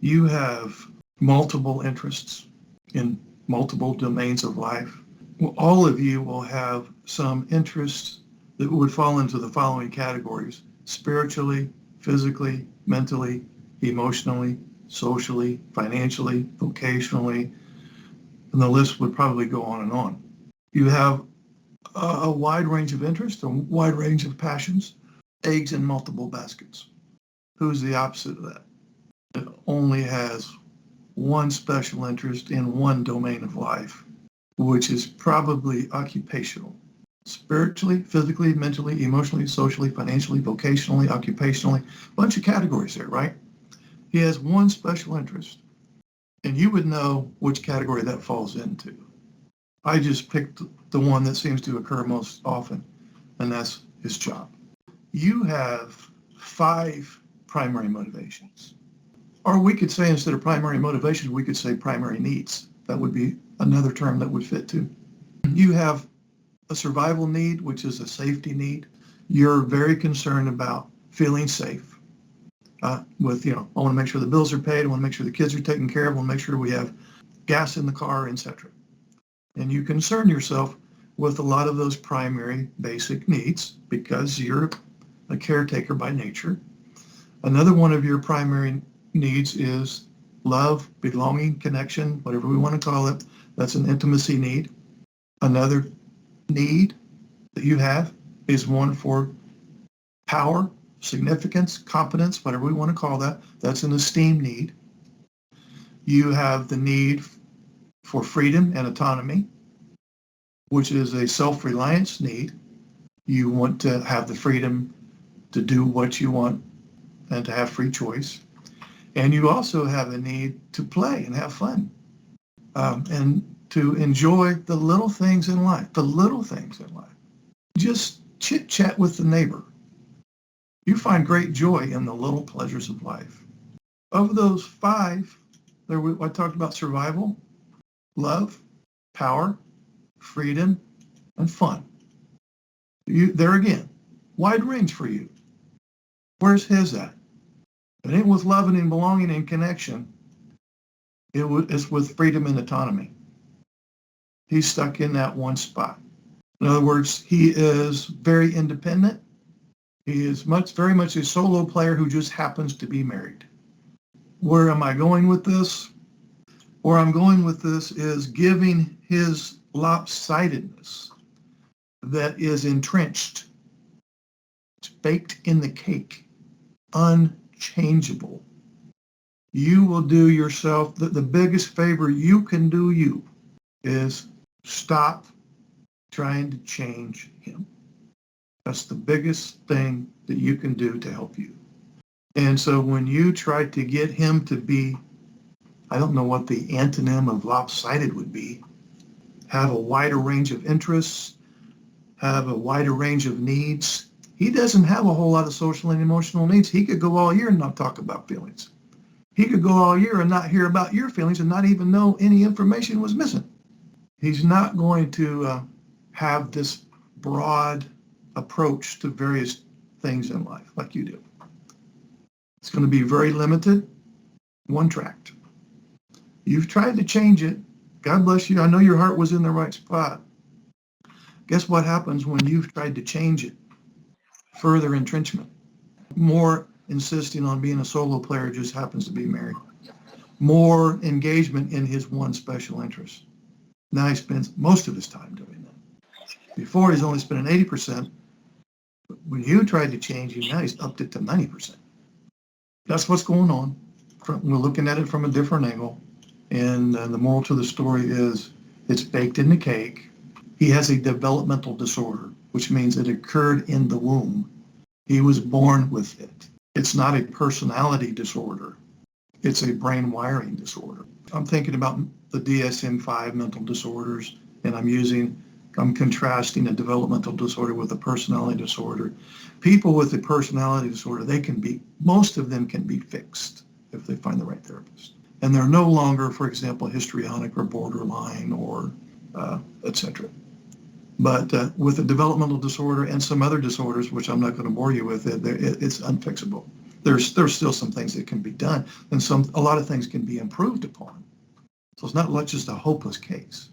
You have multiple interests in multiple domains of life. Well, all of you will have some interests that would fall into the following categories: spiritually, physically, mentally, emotionally, socially, financially, vocationally, and the list would probably go on and on. You have a wide range of interests, a wide range of passions, eggs in multiple baskets. Who's the opposite of that? It only has one special interest in one domain of life, which is probably occupational. Spiritually, physically, mentally, emotionally, socially, financially, vocationally, occupationally, bunch of categories there, right? He has one special interest, and you would know which category that falls into. I just picked the one that seems to occur most often, and that's his job. You have 5 primary motivations. Or we could say, instead of primary motivations, we could say primary needs. That would be another term that would fit too. You have a survival need, which is a safety need. You're very concerned about feeling safe. I want to make sure the bills are paid. I want to make sure the kids are taken care of. I want to make sure we have gas in the car, etc. And you concern yourself with a lot of those primary basic needs because you're a caretaker by nature. Another one of your primary needs is love, belonging, connection, whatever we want to call it. That's an intimacy need. Another need that you have is one for power, significance, competence, whatever we want to call that. That's an esteem need. You have the need for freedom and autonomy, which is a self-reliance need. You want to have the freedom to do what you want and to have free choice. And you also have a need to play and have fun and to enjoy the little things in life, Just chit-chat with the neighbor. You find great joy in the little pleasures of life. Of those 5, I talked about survival, love, power, freedom, and fun. There again, wide range for you. Where's his at? It ain't with loving and belonging and connection. It's with freedom and autonomy. He's stuck in that one spot. In other words, he is very independent. He is very much a solo player who just happens to be married. Where am I going with this? Where I'm going with this is giving his lopsidedness that is entrenched. It's baked in the cake, unchangeable. You will do yourself, the biggest favor you can do you is stop trying to change him. That's the biggest thing that you can do to help you. And so when you try to get him to be, I don't know what the antonym of lopsided would be, have a wider range of interests, have a wider range of needs. He doesn't have a whole lot of social and emotional needs. He could go all year and not talk about feelings. He could go all year and not hear about your feelings and not even know any information was missing. He's not going to have this broad approach to various things in life like you do. It's going to be very limited, one-tracked. You've tried to change it. God bless you. I know your heart was in the right spot. Guess what happens when you've tried to change it? Further entrenchment. More insisting on being a solo player, just happens to be married. More engagement in his one special interest. Now he spends most of his time doing that. Before he's only spending 80%. When you tried to change him, now he's upped it to 90%. That's what's going on. We're looking at it from a different angle. And the moral to the story is it's baked in the cake. He has a developmental disorder, which means it occurred in the womb. He was born with it. It's not a personality disorder. It's a brain wiring disorder. I'm thinking about the DSM-5 mental disorders, and I'm contrasting a developmental disorder with a personality disorder. People with a personality disorder, most of them can be fixed if they find the right therapist. And they're no longer, for example, histrionic or borderline or etc. But with a developmental disorder and some other disorders, which I'm not going to bore you with, it's unfixable. there's still some things that can be done, and a lot of things can be improved upon. So it's not like just a hopeless case.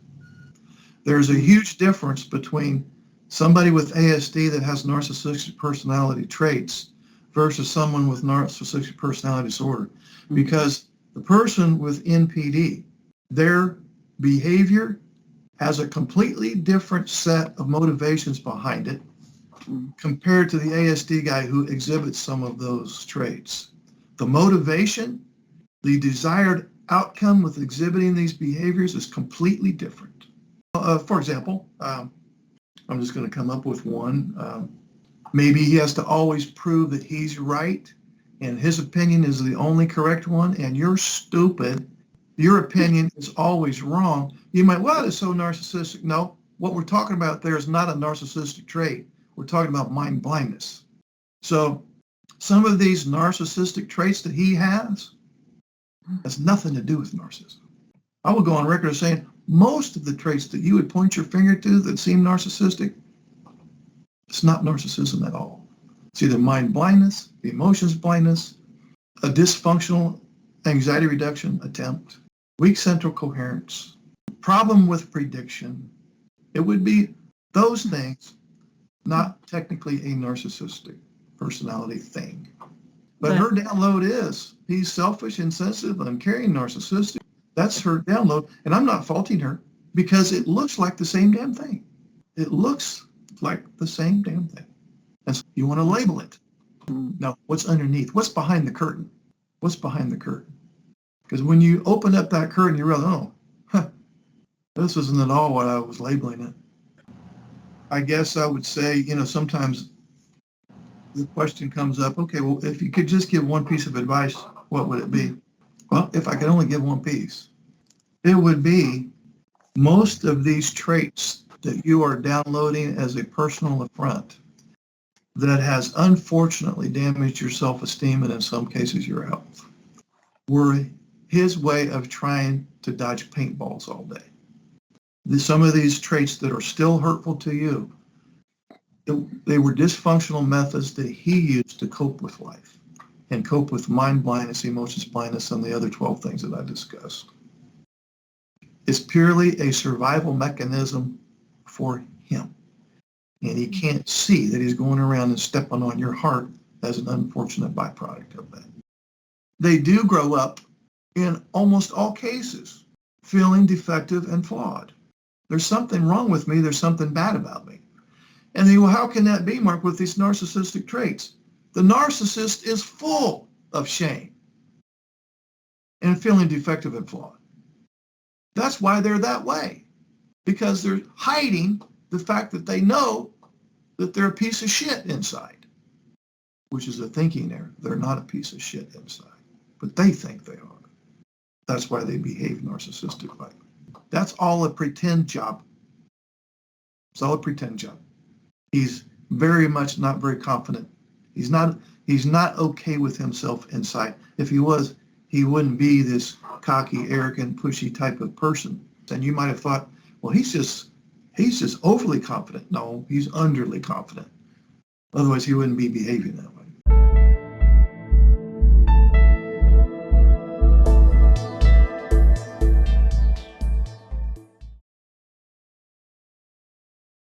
There's a huge difference between somebody with ASD that has narcissistic personality traits versus someone with narcissistic personality disorder. Because the person with NPD, their behavior has a completely different set of motivations behind it compared to the ASD guy who exhibits some of those traits. The motivation, the desired outcome with exhibiting these behaviors is completely different. For example, I'm just going to come up with one. Maybe he has to always prove that he's right and his opinion is the only correct one, and you're stupid. Your opinion is always wrong. You might, well, it's so narcissistic. No, what we're talking about there is not a narcissistic trait. We're talking about mind blindness. So some of these narcissistic traits that he has nothing to do with narcissism. I will go on record as saying most of the traits that you would point your finger to that seem narcissistic, it's not narcissism at all. It's either mind blindness, the emotions blindness, a dysfunctional anxiety reduction attempt, weak central coherence, problem with prediction. It would be those things, not technically a narcissistic personality thing. But her download is, he's selfish, insensitive, uncaring, narcissistic. That's her download. And I'm not faulting her because it looks like the same damn thing. It looks like the same damn thing. And so you want to label it. Now, what's underneath? What's behind the curtain? What's behind the curtain? Because when you open up that curtain, you realize, this isn't at all what I was labeling it. I guess I would say, sometimes the question comes up, okay, well, if you could just give one piece of advice, what would it be? Well, if I could only give one piece, it would be most of these traits that you are downloading as a personal affront that has unfortunately damaged your self-esteem and in some cases your health were his way of trying to dodge paintballs all day. Some of these traits that are still hurtful to you, they were dysfunctional methods that he used to cope with life and cope with mind blindness, emotions blindness, and the other 12 things that I discussed. It's purely a survival mechanism for him. And he can't see that he's going around and stepping on your heart as an unfortunate byproduct of that. They do grow up in almost all cases feeling defective and flawed. There's something wrong with me. There's something bad about me. And then, well, how can that be, Mark, with these narcissistic traits? The narcissist is full of shame and feeling defective and flawed. That's why they're that way, because they're hiding the fact that they know that they're a piece of shit inside, which is a thinking error. They're not a piece of shit inside, but they think they are. That's why they behave narcissistically. That's all a pretend job. It's all a pretend job. He's very much not very confident. He's not okay with himself inside. If he was, he wouldn't be this cocky, arrogant, pushy type of person. And you might have thought, well, he's just overly confident. No, he's underly confident. Otherwise, he wouldn't be behaving that way.